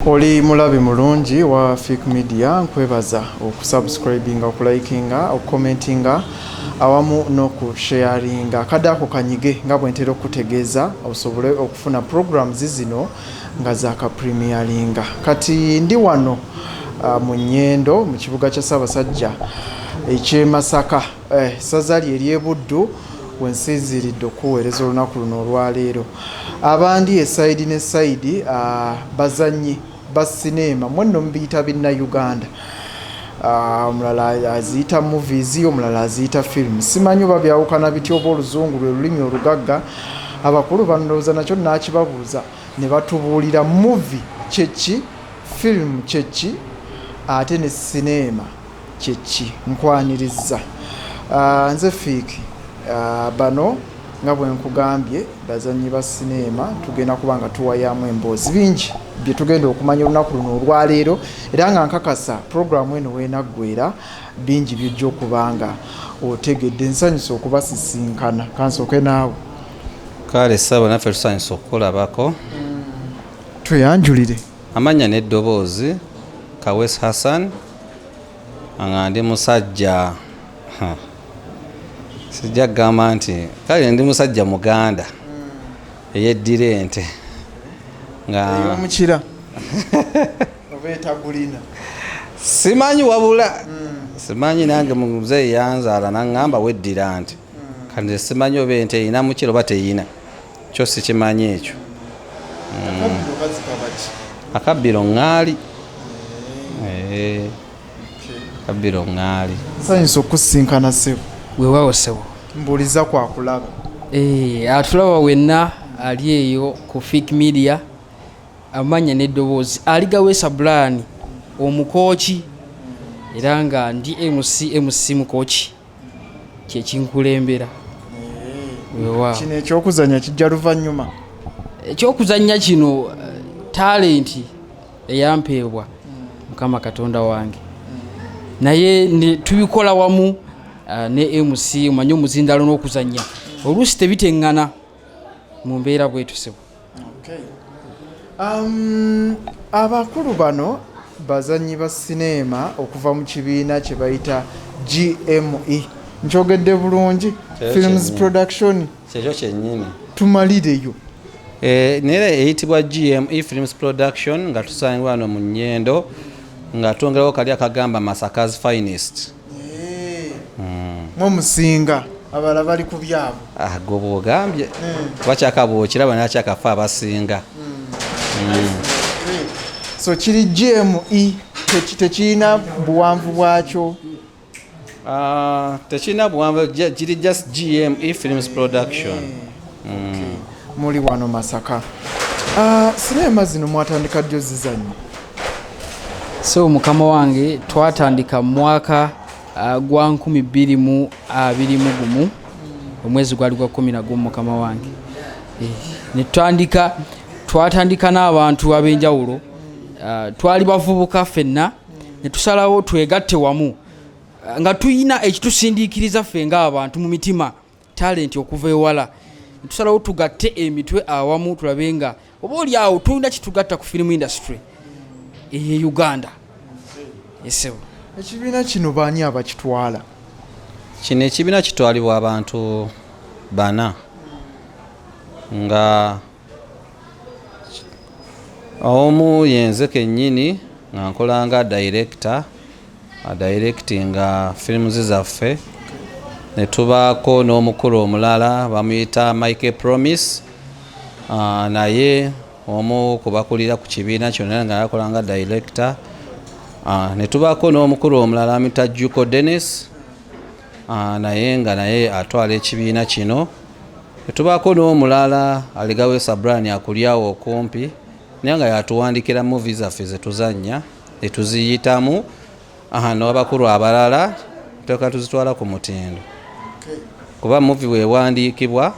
Oli mulabi mulungi wa Fake Media nkwebaza okusubscribinga okulikinga okucommentinga awamu n'okusharinga kadako kanyige nga bwentera okutegeeza osobole okufuna programs zino nga zaka premieringa kati ndi wano mu Nnyendo mu kibuga kya Ssaabasajja eky'e Masaka sazali ery'Ebuddu wensinziridde okuweereza olunaku luno olwaleero abandi esaidi ne saidi bazanyi ba sinema mwenno mbiyita binna Uganda omulala aziyita movies omulala aziyita film simanyi oba byawukana bityo oba oluzungu lwe lulimi olugagga abakulu banooza nakyo nakibabuuza ne batubuulira movie kyeki film kyeki ate ne sinema kyeki nkwaniriza nze Fiki bano nga bwe nkugambye bazanyi ba sinema tugenda kubanga tuwayamu emboozi bingi bye tugenda okumanya olunaku luno olwaleero era nga nkakasa programu eno weenaggwera bingi by'ojja okubanga otegedde nsanyusa okubasisinkana kansooke naawe kale saba naffe tusanyusa okukulabako tweyanjulire amanya n'eddoboozi Kawes Hassan nga ndi musajja sijja kugamba nti kale ndi musajja Muganda eyeddira ente nga ey'omukira oba etagulina simanyi wabula simanyi nange muzeeyi yanzaala naŋŋamba weddira nti kandi simanyi oba ente eyina mukira oba teyina kyo sikimanyi ekyo akabbiro ŋŋaali akabbiro ŋŋaali nsanyusa okusinkana sebo weewaawo sebo mbuuliza kwakulaba atulaba wenna ali eyo ku Fake Media amanya n'eddoboozi aligaweesa Brian omukooki era nga ndi MC mukooki kyekinkulembera kino ekyokuzanya kijja luvannyuma ekyokuzanya kino talenti eyampeebwa Mukama Katonda wange naye tubikola wamu ne MC omanye omuzindalo n'okuzanya oluusi tebiteŋŋana mu mbeera bwetusebo. Abakulu bano bazanyi ba sinema okuva mu kibiina kye bayita GME nkyogedde bulungi films production kyekyo kyennyini tumalireyo nera eyitibwa GME films production nga tusangibwa wano mu Nnyendo nga twongerawo kali akagamba Masaka's finest musinga abala bali ku byabo go bwogambye bakyakabwokiraba nakyakafa abasinga so kiri GME tekirina buwanvu bwakyo tekirina buwanvu kiri just GME films production muli wano Masaka sinema zino mwatandika ddyo zizannya so mukama wange twatandika mu mwaka gwa 2021 omwezi gwali gwa 11 mukama wange twatandika n'abantu ab'enjawulo twali bavubuka ffenna ne tusalawo twegatte wamu nga tuyina ekitusindiikiriza ffe ng'abantu mu mitima talenti okuva ewala ne tusalawo tugatte emitwe awamu tulabe nga oba oli awo tulina kitugatta ku film industry eye Uganda esebo ekibiina kino baani abakitwala kino ekibiina kitwalibwa abantu bana nga omu yenze kennyini nga nkola nga director directinga films zaffe ne tubaako n'omukulu omulala bamuyita Mike Promise naye omu kubakulira ku kibiina kyonna nga yakola nga director ne tubaako n'omukulu omulala amuyita Juko Dennis naye nga naye atwala ekibiina kino ne tubaako n'omulala aligaweesa Brian akulyawo okumpi naye nga yatuwandikira movie zaffe zetuzannya netuziyitamu n'abakulu abalala tuteeka tuzitwala ku mutindo kuba movie weewandiikibwa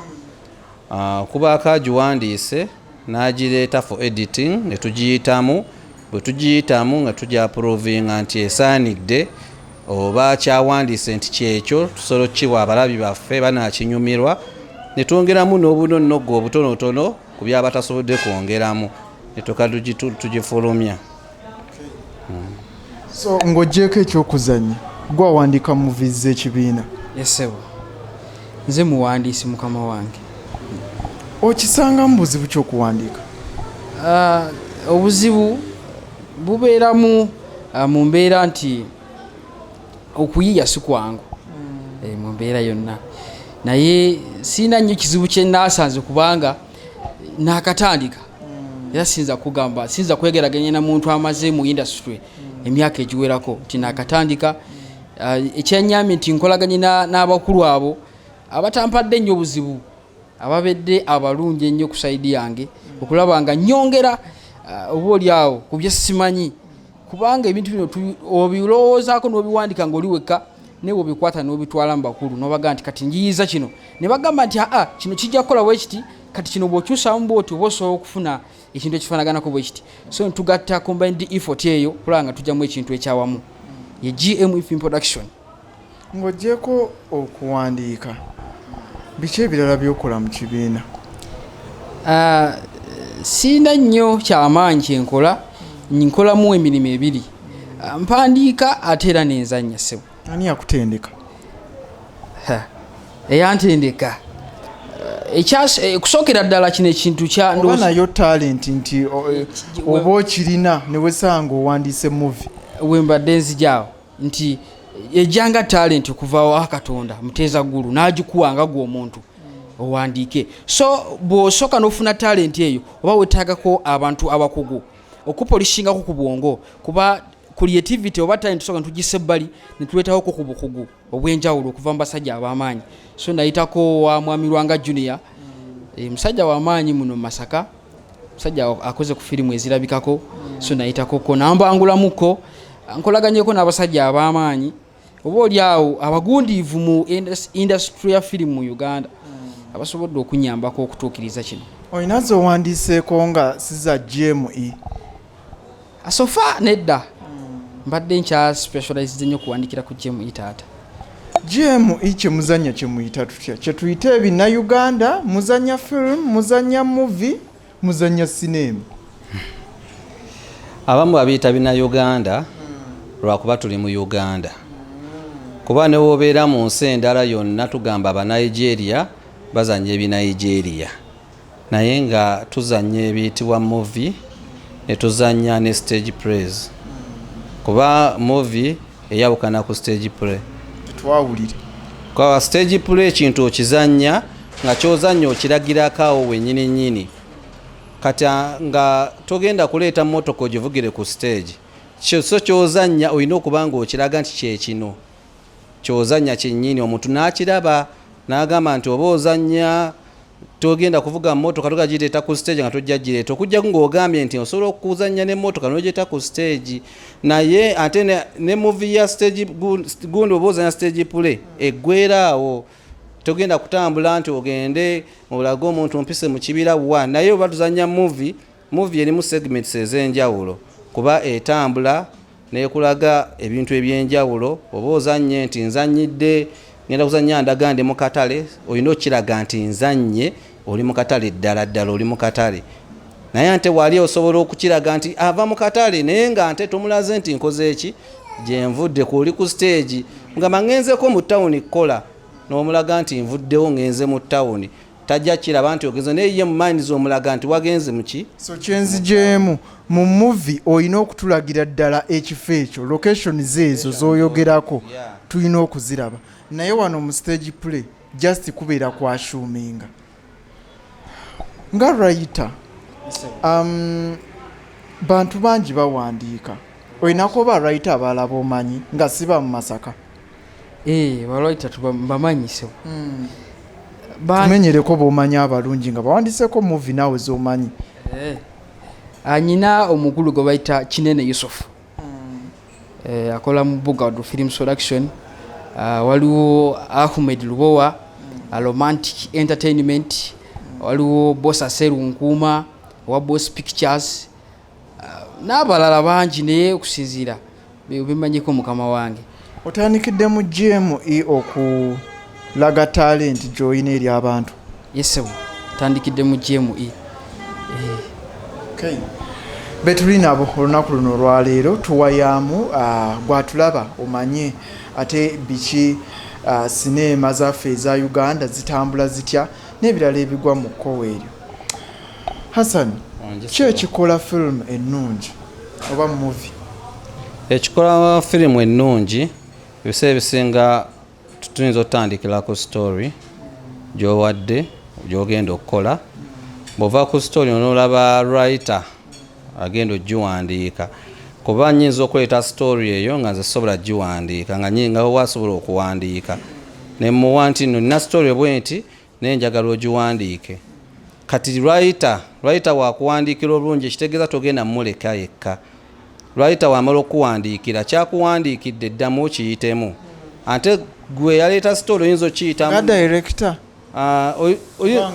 kubaako agiwandiise n'agireeta for editing ne tugiyitamu bwe tugiyitamu nga tugyaprovinga nti esaanidde oba kyawandiise nti kyekyo tusobola okukiwa abalabi baffe banaakinyumirwa ne twongeramu n'obunonnogo obutonotono ku byaba tasobodde kwongeramu netuka tugifulumya. So ng'ogyeko ekyokuzannya gwe awandiika movies z'ekibiina? Yesebo nze muwandiisi mukama wange. Okisangamu buzibu ky'okuwandiika? Obuzibu bubeeramu mu mbeera nti okuyiya si kwangu mu mbeera yonna, naye siina nnyo kizibu kye naasanze kubanga naakatandika era sinza kugamba sinza kwegeraganya na muntu amaze mu industry emyaka egiwerako nti naakatandika. Ekyennyamye nti nkolaganye n'abakulu abo abatampadde nnyo obuzibu, ababedde abalungi ennyo ku sayidi yange okulaba nga nnyongera oba oli awo ku bye simanyi, kubanga ebintu bino obirowoozaako n'obiwandika ng'oli wekka naye obikwata n'obitwala mu bakulu n'obaga nti kati njiyiza kino, ne bagamba nti kino kijja kukola bwe kiti, kati kino bw'okyusamu bw'oti oba osobola okufuna ekintu ekifaanaganako bwe kiti. So ntugatta combined effort eyo kulaba nga tujjamu ekintu ekyawamu, ye GM Film Production. Ng'ogyeko okuwandiika, biki ebirala by'okola mu kibiina? Siina nnyo kyamaanyi kyenkola, nkolamu emirimu ebiri, mpandiika ate era nenzannya ssebo. Ani yakutendeka? Eyantendeka kusookera ddala kino ekintu oba nayo talent nti oba okirina ne wesanga owandiise movie? Wembadde nzijaawo nti ejjanga talent okuvaawo akatonda muteeza ggulu n'agikuwanga gwe omuntu owandiike. So bw'osooka n'ofuna talent eyo oba weetaagako abantu abakugu okupolishingako ku bwongo, kuba creativity oba talent soka ntugisa ebbali ne tuleetawoko ku bukugu obw'enjawulo okuva mu basajja ab'amaanyi. So nayitako wa Mwami Lwanga Junior, musajja w'amaanyi muno Masaka, musajja akoze ku firimu ezirabikako. So nayitakoko nambangulamuko, nkolaganyeko n'abasajja ab'amaanyi oba oli awo abagundiivu mu industry ya firimu mu Uganda abasobodde okunyambako okutuukiriza kino. Olina z'owandiiseeko nga siza GME? Sofa nedda mbadde nkya specialized nnyo kuwandikira ku GME taata. GME kyemuzannya kyemuyita tutya? Kyetuyita ebinna-Uganda, muzannya film, muzannya movie, muzannya sinema? Abamu babiyita binna-Uganda lwakuba tuli mu Uganda, kuba ne wobeera mu nsi endala yonna tugamba Abanigeria bazannya ebinigeria, naye nga tuzannya ebiyitibwa movie ne tuzannya ne stage plays, kuba movie eyawukana ku stage play. Twawulire kwa stage play kintu okizannya nga kyozannya okiragirako awo wennyini nnyini, kati nga togenda kuleeta mmotoka ogivugire ku stage. So kyozannya olina okuba nga okiraga nti kyekino kyozannya kyennyini, omuntu n'akiraba n'agamba nti oba ozannya togenda kuvuga mmotoka togagireeta ku stage nga tojja gireeta, okujja ng'ogambye nti osobola okuzannya n'emmotoka n'ogyeta ku stage. Naye ate ne movie ya stage gundi oba ozannya stage play eggweraawo, togenda kutambula nti ogende olage omuntu mpise mu kibira wa. Naye oba tuzannya movie erimu segments ez'enjawulo, kuba etambula nekulaga ebintu ebyenjawulo. Oba ozannye nti nzannyidde ngenda kuzannya ndaga ndi mu katale, olina okiraga nti nzannye oli mu katale ddala ddala oli mu katale. Naye ante wali osobola okukiraga nti ava mu katale naye nga ante tomulaze nti nkoze eki gyenvudde kuli ku stage nga mangenzeko mu tawuni kola n'omulaga nti nvuddewo ngenze mu tawuni, tajja kiraba nti ogenze naye ye mu mind z'omulaga nti wagenze muki. So kyenzigyemu mu movie olina okutulagira ddala ekifo ekyo, location zeezo z'oyogerako tulina okuziraba, naye wano mu stage play just kubeera kwashuminga. Nga writer bantu bangi bawandiika, olinako ba writer abalala b'omanyi nga siba mu Masaka? Balwita tubamanyiso. Tumenyereko b'omanyi abalungi nga bawandiiseko movie naawe z'omanyi. Anyina omukulu gwe bayita Kinene Yusuf, akola mu Gov'T Film Production. Waliwo Ahmed Lubowa, Romantic Entertainment, waliwo Bossa Serunkuma wa Boss Pictures, n'abalala bangi naye okusinziira bimanyiko mukama wange. Otandikidde mu GME okulaga talent gy'olina eri abantu? Yesebu tandikidde mu GME. Okay. Betulina abo olunaku luno olwaleero tuwayaamu gwatulaba omanye ate biki sineema zaffe eza Uganda zitambula zitya n'ebirala ebigwa mu kkowa eryo. Hassan, ki ekikola firimu ennungi oba movie? Ekikola firimu ennungi ebiseera ebisinga tuyinza otandikira ku story gy'owadde gy'ogenda okukola. Bw'ova ku story onoolaba writer agenda ogiwandiika, kuba nnyinza okuleeta story eyo nga nze sobola giwandiika nga wasobola okuwandiika ne muwa nti nno nina story bwe nti naye njagala ogiwandiike. Kati writer wakuwandiikira obulungi ekitegeeza togenda muleka yekka. Writer wamala okuwandiikira kyakuwandiikidde ddamu okiyitemu, ate gwe yaleeta story oyinza okiyitamu nga director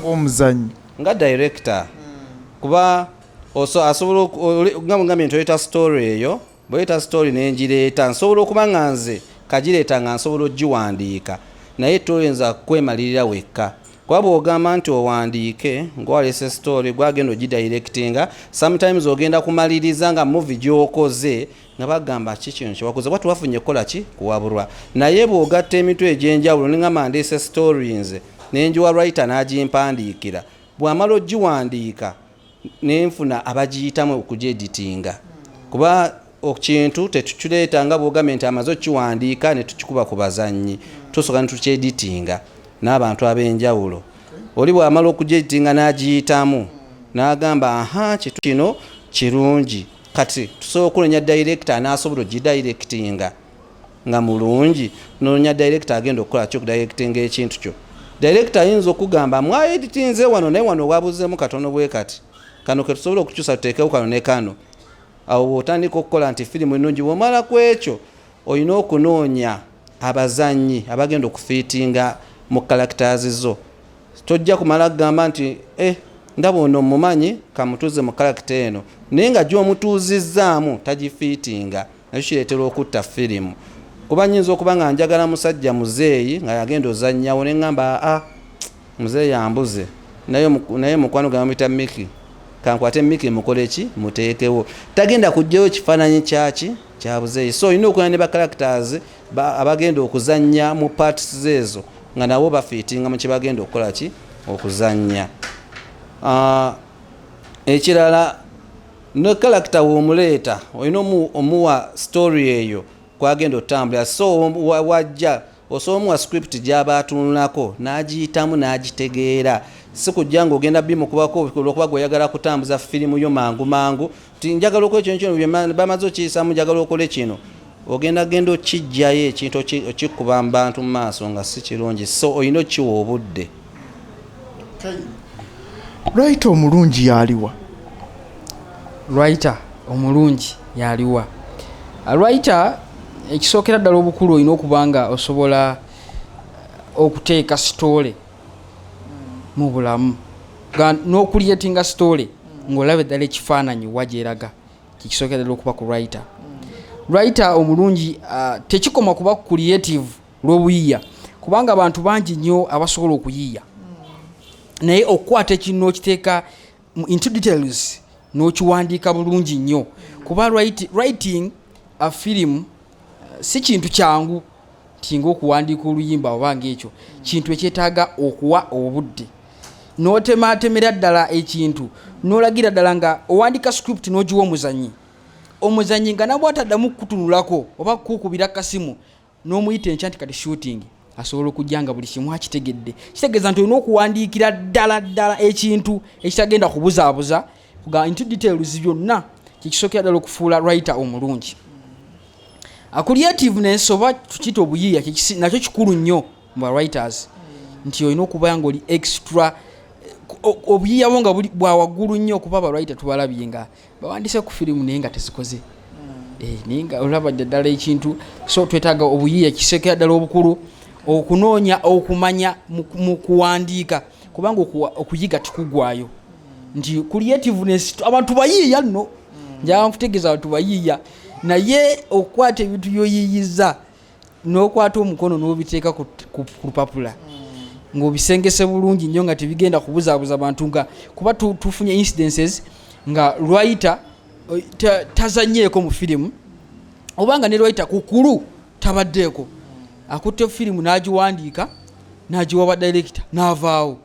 omuzannyi nga director kuba asobola ngambye nti oleeta story eyo, bweleeta story nengireeta nsobola okuba nga nze kagireeta nga nsobola ogiwandiika naye toyinza kwemalirira wekka. Kuba bw'ogamba nti owandiike ng'waleese story gwagenda ogidirectinga, sometimes ogenda kumaliriza nga movie gy'okoze nga bagamba ki kino kyewakoze bwa tuwafunye kukola ki kuwabulwa. Naye bw'ogatta emitwe egy'enjawulo nengamba ndeese story nze nenjiwa writer n'agimpandiikira, bw'amala ogiwandiika nenfuna abagiyitamu okugyeditinga. Kuba ekintu tetukireeta nga bw'ogambye nti amaze okiwandiika ne tukikuba ku bazannyi, tusooka ne tukyeditinga n'abantu ab'enjawulo. Oli bw'amala okugyeditinga n'agiyitamu n'agamba aha kitu kino kirungi, kati tusobola okunoonya director n'asobola ogidirectinga nga mulungi, noonya director agenda okukola ki okudirectinga ekintu kyo. Director ayinza okugamba mwayeditinze wano naye wano wabuzeemu katono bwe kati, kano ke tusobola okukyusa tuteekewo kano ne kano. Awo otandika okukola nti firimu ennungi. Bw'omala ku ekyo olina okunoonya abazannyi abagenda okufiitinga mu characters zo. Tojja kumala kugamba nti ndaba ono mumanyi kamutuuze mu character eno, naye nga gy'omutuuzizzaamu tagifiitinga, nakyo kireetera okutta firimu. Kuba nnyinza okuba nga njagala musajja muzeeyi nga yagenda ozannyawo ne ngamba muzeeyi yambuze, naye mukwano gwe bamuyita Miki, kankwate Miki mukole ki muteekewo. Tagenda kujjayo kifaananyi kyaki kya buzeeyi. So olina okulaba ne ba characters abagenda okuzannya mu parts ezo nga nabo bafiitinga mu kye bagenda okukola ki okuzannya. Ekirala ne character w'omuleeta olina omuwa story eyo kwagenda otambula. So wajja osobola omuwa script gy'aba atunulako n'agiyitamu n'agitegeera, si kujja ng'ogenda bimukubako olwokuba gw'oyagala kutambuza firimu yo mangu mangu ti njagala okola kino bamaze okiyisamu njagala okole kino, ogenda genda okijjayo ekintu okikuba mu bantu mu maaso nga si kirungi. So olina okiwa obudde. Writer omulungi yaliwa? Writer omulungi yaliwa? Writer ekisookera ddala obukulu olina okuba nga osobola okuteeka story mu bulamu n'okuliyetinga story ng'olaba eddala ekifaananyi wagyeraga, kikisookera ddala okuba ku writer. Writer omulungi tekikoma kuba creative lw'obuyiiya, kubanga abantu bangi nnyo abasobola okuyiiya, naye okukwata ekintu n'okiteeka into details n'okiwandiika bulungi nnyo. Kuba writing a film si kintu kyangu tinga okuwandiika oluyimba oba ng'ekyo kintu ekyetaaga okuwa obudde, n'otematemera ddala ekintu n'olagira ddala nga owandiika script n'ogiwa omuzannyi nga nabwo ataddamu kutunulako oba kukubira kasimu n'omuyita enkya nti kati shooting, asobola okujja nga buli kimu akitegedde. Kitegeeza nti olina okuwandiikira ddala ekintu ekitagenda kubuzaabuza nga into details byonna, kikisookera ddala okufuula writer omulungi. Creativeness oba tukiyita obuyiiya nakyo kikulu nnyo mu writers, nti olina okuba nga oli extra obuyiiya bwo nga bwa waggulu nnyo. Kuba writer tubalabye nga bawandiise ku firimu naye nga tezikoze, naye nga olaba ddala ekintu. So twetaaga obuyiiya, kiseekera ddala obukulu okunoonya okumanya mu kuwandiika, kubanga okuyiga tikugwayo. Nti creativeness abantu bayiiya nno, njagala nkutegeeza abantu bayiiya, naye okukwata ebintu byoyiyiza n'okwata omukono n'obiteeka ku lupapula ng'obisengese bulungi nnyo nga tebigenda kubuzaabuza bantu, nga kuba tufunye incidences nga writer tazanyeeko mu firimu obanga ne writer kukulu tabaddeeko akutte firimu n'agiwandiika n'agiwa ba director n'avaawo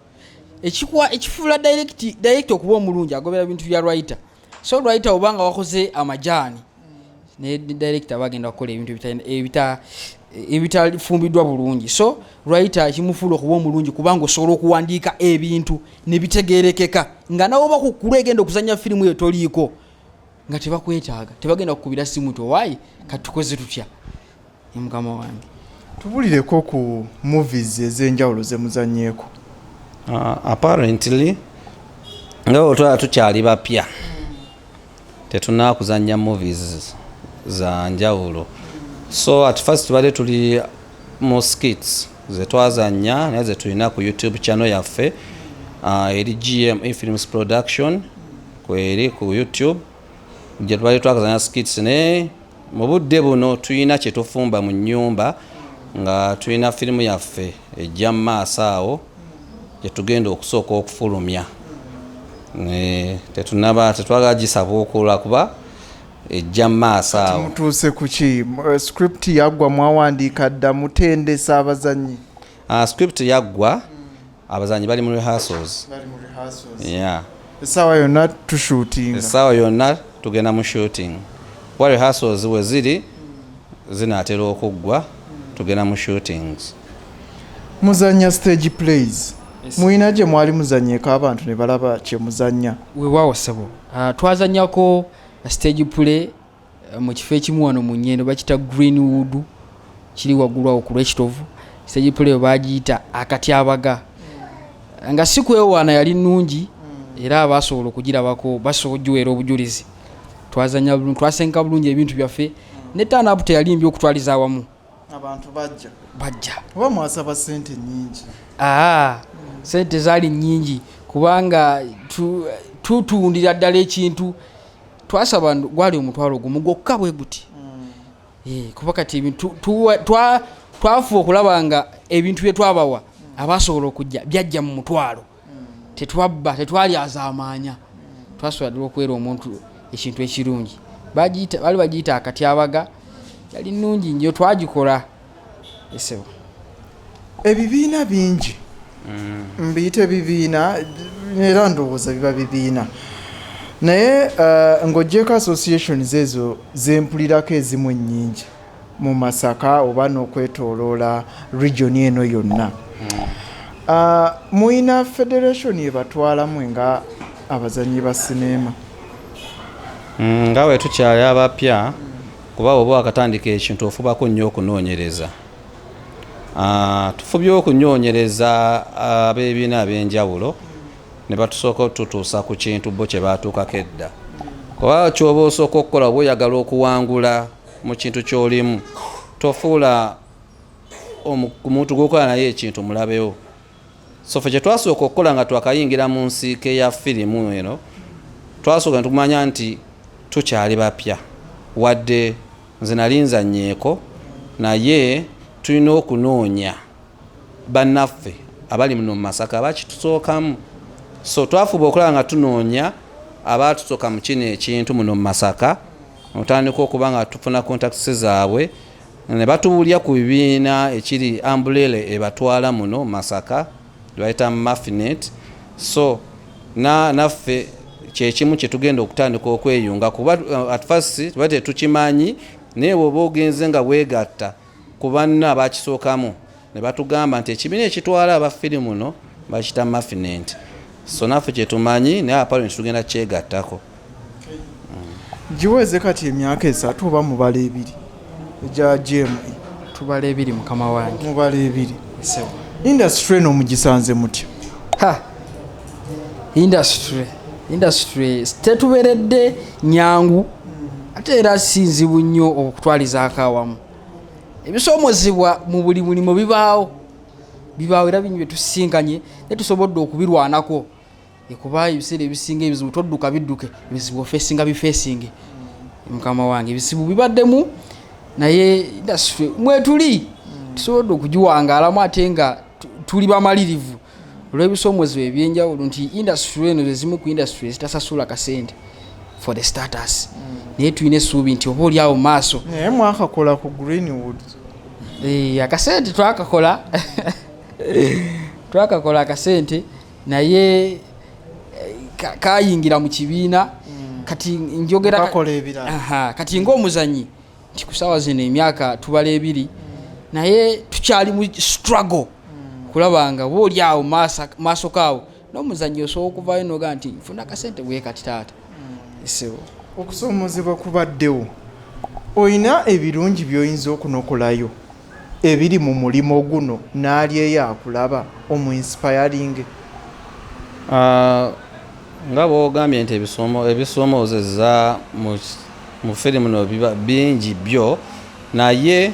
ekifuula director okuba omulungi agobera bintu bya writer so writer obanga wakoze amajaani ne director bagenda kukola ebintu ebitafumbiddwa bulungi so writer kimufuula okuba omulungi kubanga osobola okuwandiika ebintu ne bitegeerekeka nga nawe bakukulu egenda okuzanya firimu eyo toliiko nga tebakwetaaga tebagenda kukubira simu towaayi katukoze tutya mukama wange tubulireko ku movies ez'enjawulo ze muzanyeeko. Apparently nga otwala tukyali bapya tetuna kuzanya movies za njawulo so at first tubadde tuli mu skits ze twazanya naye ze tulina ku YouTube channel yaffe eri GME Films Production kweri ku YouTube gye tubadde twakazanya skits ne mu budde buno tulina kye tufumba mu nnyumba nga tulina firimu yaffe ejja mu maaso awo gye tugenda okusooka okufulumya tetwagala gisabuukula kuba ejja mu maaso awo. Mutuuse ku ki? Script yaggwa mwawandiika dda mutendesa abazanyi? Script yaggwa abazanyi bali mu rehearsals. Yeah. Essaawa yonna tushootinga? Essaawa yonna tugenda mu shooting. Wa rehearsals we ziri zinaatera okuggwa tugenda mu shootings. Muzanya stage plays. Muina gye mwali muzanyeeko abantu ne balaba kye muzanya? Weewaawo ssebo. Twazanyako stage play mu kifo ekimu wano mu Nnyendo bakita Greenwood kiri waggulu awo ku lw'ekitovu. Stage play bagiyita akatyabaga nga si kwewaana yali nnungi era abasobola okugirabako basobola okugiweera obujulizi. Twazanya bulungi twasenka bulungi ebintu byaffe ne turn up teyalimbi okutwaliza awamu. Abantu bajja oba mwasaba ssente nnyingi? Sente zaali nnyingi kubanga tutundira ddala ekintu twasaba gwali omutwalo gumu gwokka bwe guti kuba kati ebintu twafuba okulaba nga ebintu bye twabawa abasobola okujja byajja mu mutwalo tetwabba tetwalyazaamaanya twasobola ddala okuweera omuntu ekintu ekirungi bali bagiyita akatyabaga yali nnungi nnyo twagikola esebo. Ebibiina bingi mbiyite bibiina era ndowooza biba bibiina naye ng'oggyeko associations ezo zempulirako ezimu ennyingi mu Masaka oba n'okwetooloola region eno yonna. Muyina federation ebatwalamu nga abazanyi ba sinema? Nga bwe tukyali abapya kuba oba wakatandika ekintu ofubako nnyo okunoonyereza. Tufubye okunyoonyereza ab'ebibiina ab'enjawulo ne batusooka otutuusa ku kintu bo kye baatuukako edda. Kuba ky'oba osooka okukola oba oyagala okuwangula mu kintu ky'olimu tofuula omuntu gw'okola naye ekintu mulabewo. So ffe kye twasooka okukola nga twakayingira mu nsiike ya firimu eno twasooka tumanya nti tukyali bapya wadde nze nali nzanyeeko naye tulina okunoonya bannaffe abali muno mu Masaka abakitusookamu. So twafuba okulaba nga tunoonya abaatusooka mu kino ekintu muno mu Masaka otandika okuba nga tufuna contacts zaabwe ne batubuulya ku bibiina ekiri umbrella ebatwala muno Masaka bayita Mafinet. So naffe kyekimu kye tugenda okutandika okweyunga kuba at first tubadde tukimanyi naye bw'oba ogenze nga weegatta ku banna abakisookamu ne batugamba nti ekibiina ekitwala abafirimu muno bakita Mafinet. So naffe kye tumanyi naye apparently tugenda kyegattako. Giweze kati emyaka 3 oba mubala 2 egya GME? Tubala 2 mukama wange. Mubala 2. Industry eno mugisanze mutya? Industry tetuberedde nyangu ate era sinzibu nnyo okutwalizaako awamu. Ebisoomozebwa mu buli mulimu bibaawo era bingi bye tusinkanye ne tusobodde okubirwanako kuba ebiseera ebisinga ebizibu todduka bidduke ebizibu ofeesinga bifeesinge mukama wange ebizibu bibaddemu naye industry mwetuli tusobodde okugiwangaalamu ate nga tuli bamalirivu olw'ebisomoozo ebyenjawulo nti industry eno zezimu ku industry zitasasula kasente for the status naye tulina essuubi nti oba oli awo mu maaso naye mwakakola ku Greenwood akasente twakakola akasente naye kayingira mu kibiina kati njogera kati ng'omuzanyi nti ku ssaawa zino emyaka tubala 2 naye tukyali mu struggle kulaba nga oba oli awo maaso kaawo n'omuzanyi osobola okuvaayo noga nti nfuna akasente bwe kati taata okusoomozebwa kubaddewo oyina ebirungi by'oyinza okunokolayo ebiri mu mulimo guno n'alyeyo akulaba omu-inspiring nga bw'ogambye nti ebisoomozeza mu firimu no biba bingi byo naye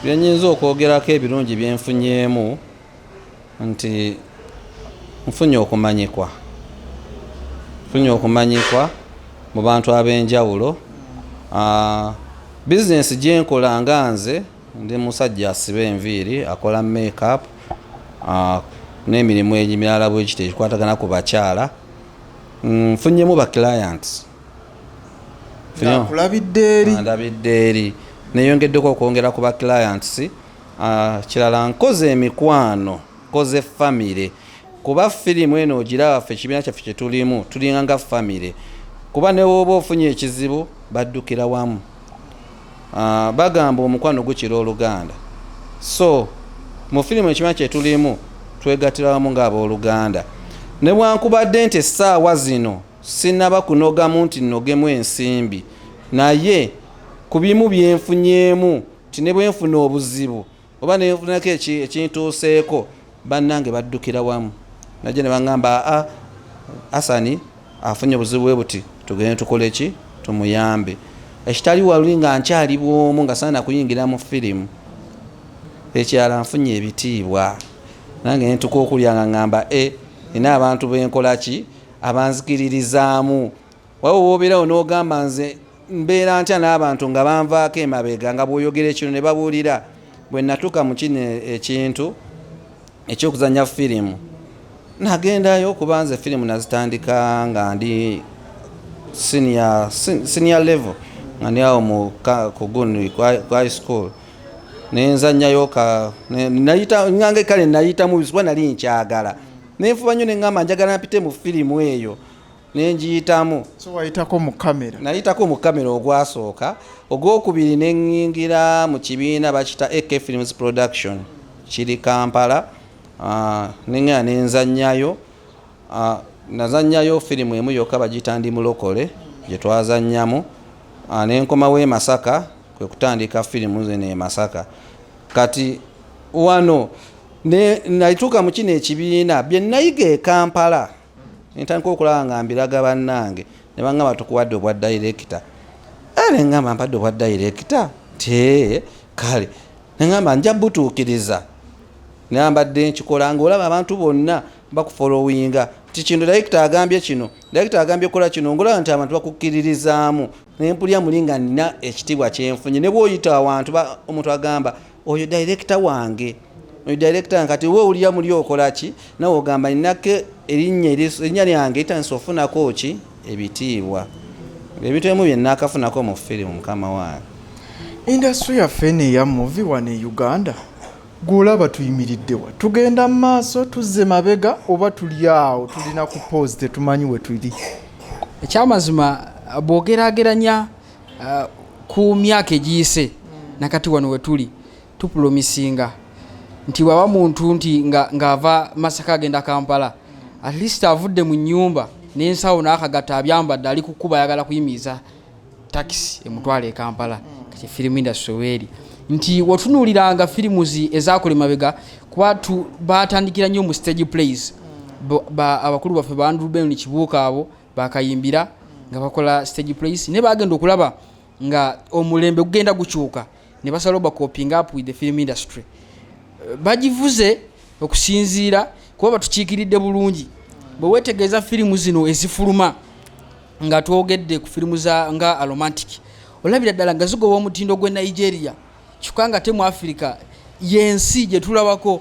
byenyinza okwogerako ebirungi byenfunyeemu nti nfunye okumanyikwa mu bantu ab'enjawulo. Bizinesi gyenkola nga nze ndi musajja asiba enviiri akola makeup n'emirimu emirala bwekiti ekikwatagana ku bakyala nfunyemu ba clients ndabidde eri neyongeddeko okwongera ku ba clients kirala nkoze emikwano nkoze famire kuba firimu eno ogiraba ffe ekibiina kyaffe kye tulimu tulinga nga famire kuba ne woba ofunye ekizibu baddukira wamu bagamba omukwano gukira oluganda so mu firimu ekibiina kye tulimu twegattira wamu ng'abooluganda ne bwankubadde nti essaawa zino sinaba kunogamu nti nnogemu ensimbi naye ku bimu byenfunyeemu ti ne bwenfuna obuzibu oba nenfunako ekintuuseeko bannange baddukira wamu najje ne baŋŋamba Asani afunye obuzibu bwe buti tugende tukole ki tumuyambe ekitali waluli nga nkyali bwomu nga saana kuyingira mu firimu ekyala nfunye ebitiibwa nange nentuka okulya nga ŋŋamba nina abantu benkola ki abanzikiririzaamu waba wobeerawo n'ogamba nze mbeera ntya n'abantu nga banvaako emabega nga bw'oyogera ekino ne babuulira bwe natuuka mu kino ekintu ekyokuzanya firimu nagendayo okuba nze firimu nazitandika nga ndi senior level nga ndi awo ku Guni ku high school nenzanyayo nyange kale nayitamu bisibwa nali nkyagala nenfuba nnyo neŋŋamba njagala mpite mu firimu eyo nenjiyitamu nayitako mu kamera ogwasooka ogwokubiri neŋŋingira mu kibiina bakita AK Films Production kiri Kampala neŋŋera nenzannyayo nazannyayo firimu emu yokka bagiyita Ndi Mulokole gye twazannyamu nenkomawo e Masaka kwe kutandika firimu zino e Masaka kati wano nayituuka mu kino ekibiina bye nayiga e Kampala ntandika okulaba nga mbiraga bannange ne baŋŋamba tukuwadde obwa director neŋŋamba mpadde obwa director kale neŋŋamba nja butuukiriza nambadde nkikola ng'olaba abantu bonna bakufolowinga ti kino director agambye kino director agambye kola kino ng'olaba nti abantu bakukkiririzaamu nempulya muli nga nina ekitiibwa kyenfunye ne bw'oyita awantu omuntu agamba oyo director wange oyo director kati we olya muli okola ki nawe ogamba ninako erinnya lyange itanisa ofunako ki ebitiibwa ebintu ebimu bye nnaakafunako mu firimu mukama wange. Industry yaffe eno eya movie wano e Uganda gw'olaba tuyimiriddewa tugenda mu maaso tuzze mabega oba tuli awo tulina ku pause tetumanyi we tuli? Ekyamazima bw'ogeraageranya ku myaka egiyise nakati wano we tuli tupromisinga nti waba muntu nti ng'ava Masaka agenda Kampala at least avudde mu nnyumba n'ensawo n'akagatta abyambadde ali ku kkuba ayagala kuyimiza taxi emutwala e Kampala kati film industry weeri nti watunuuliranga firimuzi ezaakola emabega kuba baatandikira nnyo mu stage plays abakulu baffe ba Andrew Ben Kibuuka abo bakayimbira nga bakola stage plays ne bagenda okulaba nga omulembe gugenda gukyuka ne basala bakoping up with the film industry bagivuze okusinziira kuba batukiikiridde bulungi bwe weetegeeza firimu zino ezifuluma nga twogedde ku firimu nga romantic olabira ddala nga zigoba omutindo gw'e Nigeria kyokka nga te mu Africa yensi gye tulabako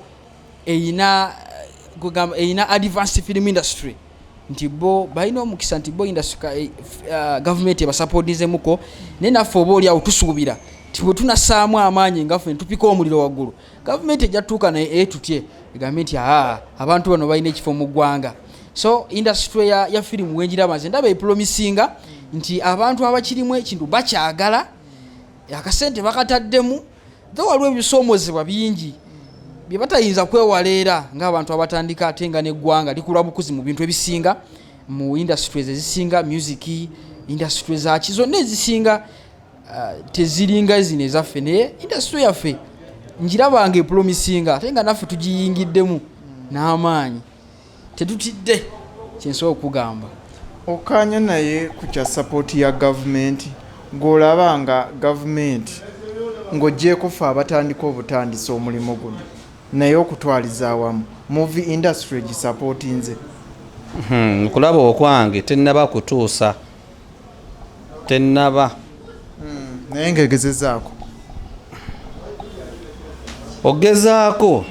eyina kugamba erina advanced film industry nti bo balina omukisa nti bo industry government ebasupportinzemuko naye naffe oba oli awo tusuubira ti bwe tunasaamu amaanyi ngaffe netupika omuliro waggulu government ejja tutuuka naye tutye egambe nti abantu bano balina ekifo mu ggwanga. So industry ya film wenjiraba nze ndaba epromisinga nti abantu abakirimu ekintu bakyagala akasente bakataddemu tho waliwo ebisoomozebwa bingi bye batayinza kwewaleera ng'abantu abatandika ate nga n'eggwanga likula bukuzi mu bintu ebisinga mu industries ezisinga music industry zaki zonna ezisinga teziringa zino ezaffe naye industry yaffe njirabanga epromisinga ate nga naffe tugiyingiddemu n'amaanyi tetutidde kyensobola okugamba. Okanya naye ku kya support ya government ng'olaba nga government ng'oggyeko ffe abatandika obutandisa omulimu guno naye okutwaliza awamu movie industry gisupportinze. Okulaba okwange tennaba kutuusa tennaba naye ng'egezezaako ogezaako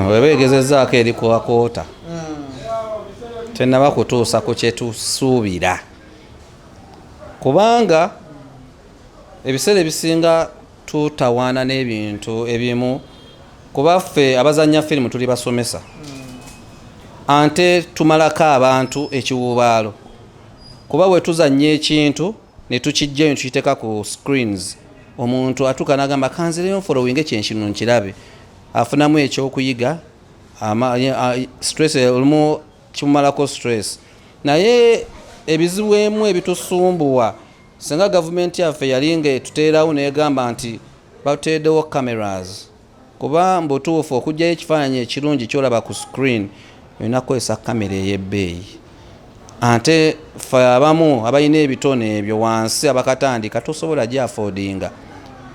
weba egezezaako eri kuwakoota tennaba kutuusa ku kyetusuubira kubanga ebiseera ebisinga tutawaana n'ebintu ebimu kuba ffe abazannya firimu tuli basomesa ante tumalako abantu ekiwubaalo kuba bwe tuzannya ekintu ne tukijjayo tukiteeka ku screens omuntu atuuka n'agamba kanzireyo following ekyenkino nkirabe afunamu ekyokuyiga stress olumu kimumalako stress naye ebizibu emu ebitusumbuwa singa gavumenti yaffe yalinga etuteerawo negamba nti batuddewo cameras kuba mbutuufu okugyayo ekifaananyi ekirungi kyolaba ku screen olina kukozesa kamera ey'ebbeeyi ate ffe abamu abalina ebitone ebyo wansi abakatandika tosobola gyafodinga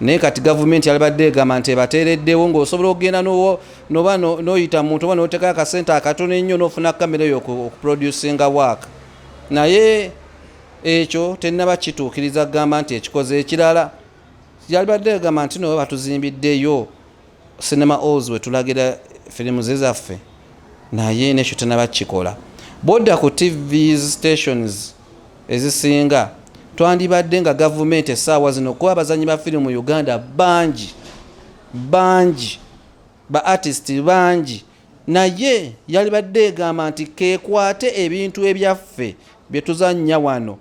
naye kati gavumenti yalibadde egamba nti ebateereddewo ng'osobola okugenda noba noyita muntu oba noteekayo akasente akatono ennyo n'ofuna kamera eyo okuproducinga work naye ekyo tennaba kituukiriza kugamba nti ekikoze ekirala yalibadde egamba nti no batuzimbiddeyo cinema halls we tulagira firimu zezaffe naye nekyo tennaba kikola bodda ku tv stations ezisinga twandibadde nga gavumenti essaawa zino kuba abazanyi ba firimu mu Uganda bangi ba artist bangi naye yalibadde egamba nti kekwate ebintu ebyaffe bye tuzannya wano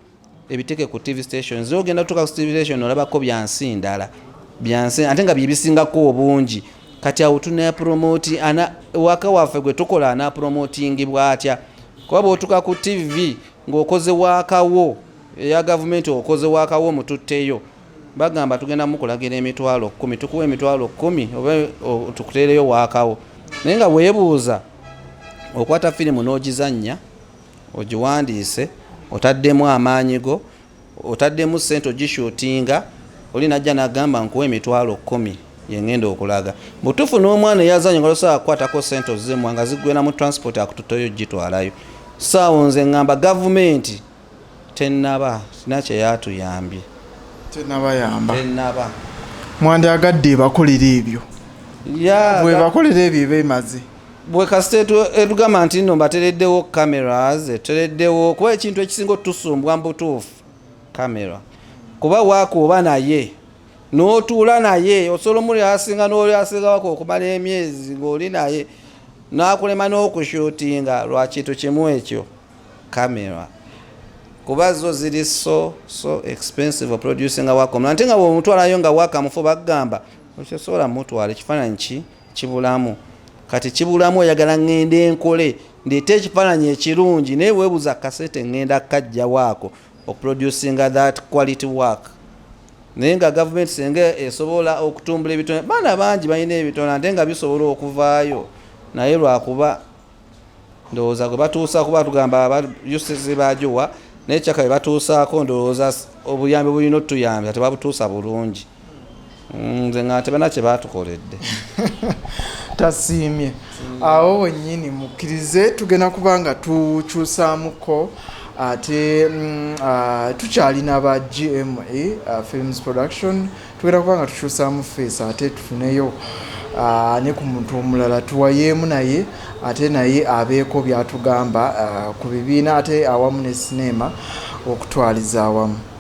ebiteke ku tv stations ogenda tuka ku tv station olabako byansi ndala byansi ate nga bibisingako obungi kati awo tuna promote waka waffe gwe tukola ana promotingibwa atya kuba bw'otuka ku tv ng'okoze waakawo eya gavumenti okoze waakawo mututteyo bagamba tugenda mukulagira emitwalo 10 tukuwa emitwalo 10 oba tukuteereyo waakawo naye nga weebuuza okwata firimu n'ogizannya ogiwandiise otaddemu amaanyi go otaddemu ssente ogishootinga oli najja n'agamba nkuwa emitwalo 10 yengenda okulaga butuufu n'omwana eyazannya nga tosobola kukwatako ssente ozizemu nga ziggwera mu transport akututoyo gitwalayo saawo nze ngamba gavumenti tennaba nakye yatuyambye tennaba mwandyagadde bakolera ebyo bwe bakolera ebyo bemaze bwe kasite etugamba nti nno batereddewo cameras etereddewo kuba ekintu ekisinga otusumbwa mbutuufu kamera kuba waakuoba naye n'otuula naye osobola omuli asinga n'oli asingawako okumala emyezi ng'oli naye n'akulema n'okushootinga lwa kintu kimu ekyo kamera kuba zo ziri so expensive producing work nate nga bw'omutwalayo nga wakamufu bagamba okyosobola mutwala ekifaananyi kibulamu kati kibulamu oyagala ngende enkole ndeete ekifaananyi ekirungi naye weebuuza kasete ngenda kajja waako okuproducinga that quality work naye nga gavumenti senge esobola okutumbula ebitone baana bangi balina ebitone ate nga bisobola okuvaayo naye lwakuba ndowooza gwe batuusa kuba tugamba yusizi bajowa naye kyaka batuusaako ndowooza obuyambi bulina otuyambya tebabutuusa bulungi nze nga tebana kye batukoledde tasiimye awo wennyini mukkirize tugenda kubanga tukyusaamuko ate tukyalina ba GMA Films Production tugenda kubanga tukyusaamu face ate tufuneyo ne ku muntu omulala tuwayeemu naye ate naye abeeko byatugamba ku bibiina ate awamu ne sinema okutwaliza awamu.